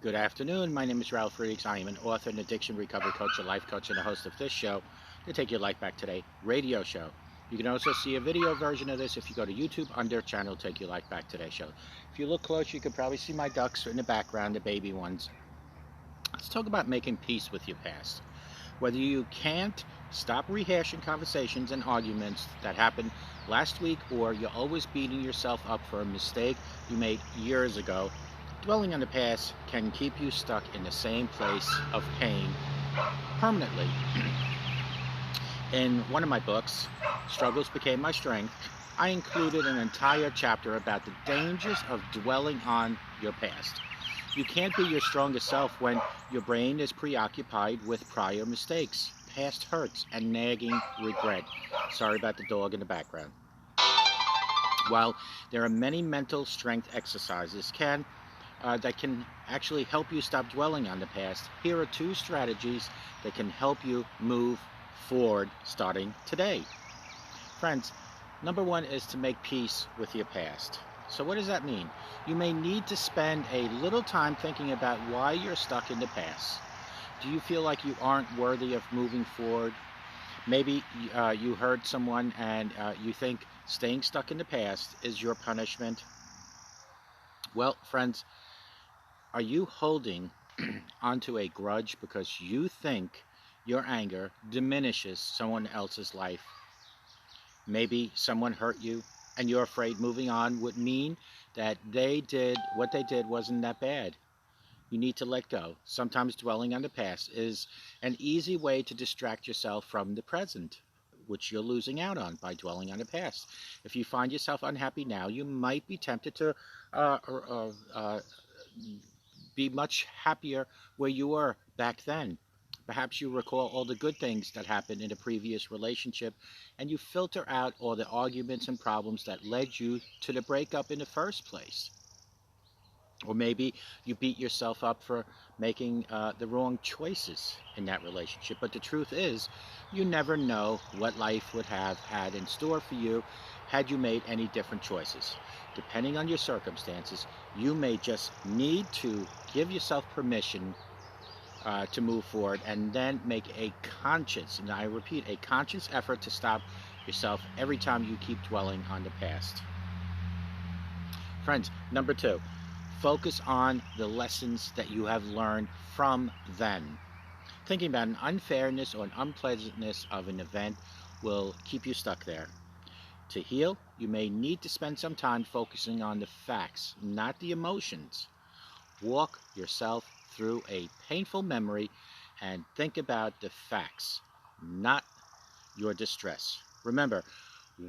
Good afternoon. My name is Ralf Friedrichs. I am an author, an addiction recovery coach, a life coach, and a host of this show, the Take Your Life Back Today radio show. You can also see a video version of this if you go to YouTube under channel Take Your Life Back Today show. If you look close, you can probably see my ducks in the background, the baby ones. Let's talk about making peace with your past. Whether you can't stop rehashing conversations and arguments that happened last week, or you're always beating yourself up for a mistake you made years ago, dwelling on the past can keep you stuck in the same place of pain permanently. In one of my books, Struggles Became My Strength, I included an entire chapter about the dangers of dwelling on your past. You can't be your strongest self when your brain is preoccupied with prior mistakes, past hurts, and nagging regret. Sorry about the dog in the background. While there are many mental strength exercises that can actually help you stop dwelling on the past, here are two strategies that can help you move forward starting today. Friends, number one is to make peace with your past. So what does that mean? You may need to spend a little time thinking about why you're stuck in the past. Do you feel like you aren't worthy of moving forward? Maybe you hurt someone and you think staying stuck in the past is your punishment. Well, friends, are you holding onto a grudge because you think your anger diminishes someone else's life? Maybe someone hurt you and you're afraid moving on would mean that what they did wasn't that bad. You need to let go. Sometimes dwelling on the past is an easy way to distract yourself from the present, which you're losing out on by dwelling on the past. If you find yourself unhappy now, you might be tempted to be much happier where you were back then. Perhaps you recall all the good things that happened in a previous relationship, and you filter out all the arguments and problems that led you to the breakup in the first place. Or maybe you beat yourself up for making the wrong choices in that relationship. But the truth is, you never know what life would have had in store for you had you made any different choices. Depending on your circumstances, you may just need to give yourself permission to move forward, and then make a conscious, and I repeat, a conscious effort to stop yourself every time you keep dwelling on the past. Friends, number two, focus on the lessons that you have learned from then. Thinking about an unfairness or an unpleasantness of an event will keep you stuck there. To heal, you may need to spend some time focusing on the facts, not the emotions. Walk yourself through a painful memory and think about the facts, not your distress. Remember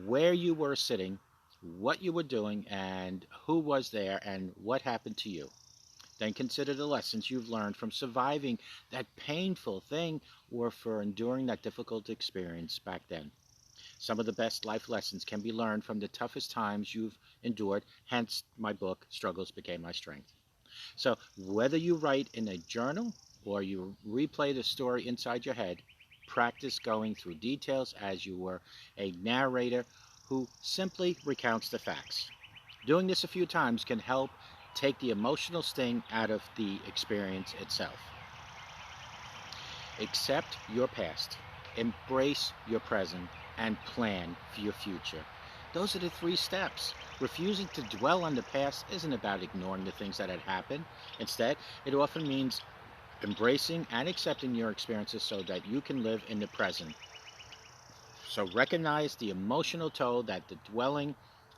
where you were sitting, what you were doing, and who was there, and what happened to you. Then consider the lessons you've learned from surviving that painful thing or for enduring that difficult experience back then. Some of the best life lessons can be learned from the toughest times you've endured, hence my book, Struggles Became My Strength. So whether you write in a journal or you replay the story inside your head, practice going through details as you were a narrator who simply recounts the facts. Doing this a few times can help take the emotional sting out of the experience itself. Accept your past, embrace your present, and plan for your future. Those are the three steps. Refusing to dwell on the past isn't about ignoring the things that had happened. Instead, it often means embracing and accepting your experiences so that you can live in the present. So recognize the emotional toll that the dwelling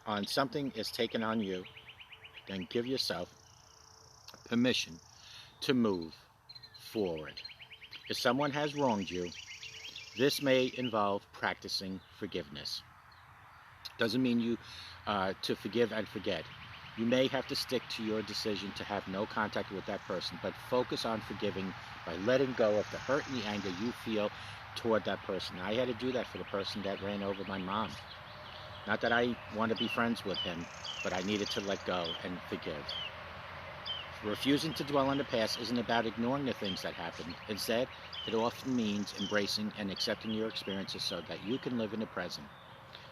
on something is taking on you. Then give yourself permission to move forward. If someone has wronged you, this may involve practicing forgiveness. Doesn't mean you to forgive and forget. You may have to stick to your decision to have no contact with that person, but focus on forgiving by letting go of the hurt and the anger you feel toward that person. I had to do that for the person that ran over my mom. Not that I want to be friends with him, but I needed to let go and forgive. Refusing to dwell on the past isn't about ignoring the things that happened. Instead, it often means embracing and accepting your experiences so that you can live in the present.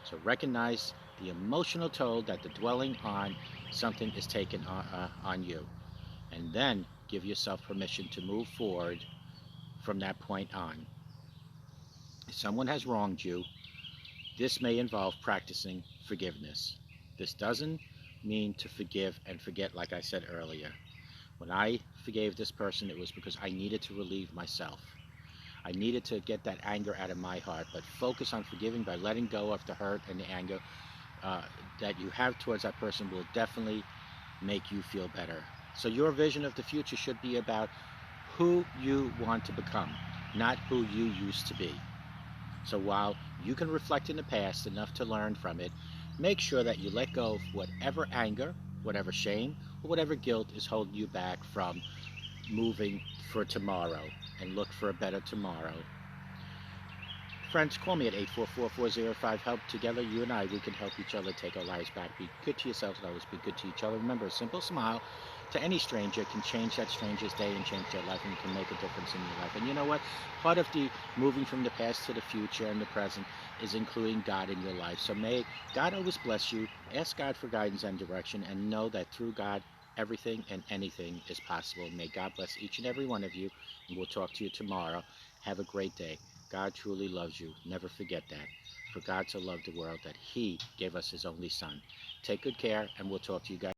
So recognize the emotional toll that the dwelling on something is taking on you. And then give yourself permission to move forward from that point on. If someone has wronged you, this may involve practicing forgiveness. This doesn't mean to forgive and forget, like I said earlier. When I forgave this person, it was because I needed to relieve myself. I needed to get that anger out of my heart, but focus on forgiving by letting go of the hurt and the anger that you have towards that person will definitely make you feel better. So your vision of the future should be about who you want to become, not who you used to be. So while you can reflect in the past enough to learn from it, make sure that you let go of whatever anger, whatever shame, or whatever guilt is holding you back from moving for tomorrow and look for a better tomorrow. Friends, call me at 844-405-HELP. Together, you and I, we can help each other take our lives back. Be good to yourselves and always be good to each other. Remember, a simple smile to any stranger can change that stranger's day and change their life, and can make a difference in your life. And you know what? Part of the moving from the past to the future and the present is including God in your life. So may God always bless you. Ask God for guidance and direction, and know that through God, everything and anything is possible. May God bless each and every one of you, and we'll talk to you tomorrow. Have a great day. God truly loves you. Never forget that. For God so loved the world that He gave us His only Son. Take good care, and we'll talk to you guys.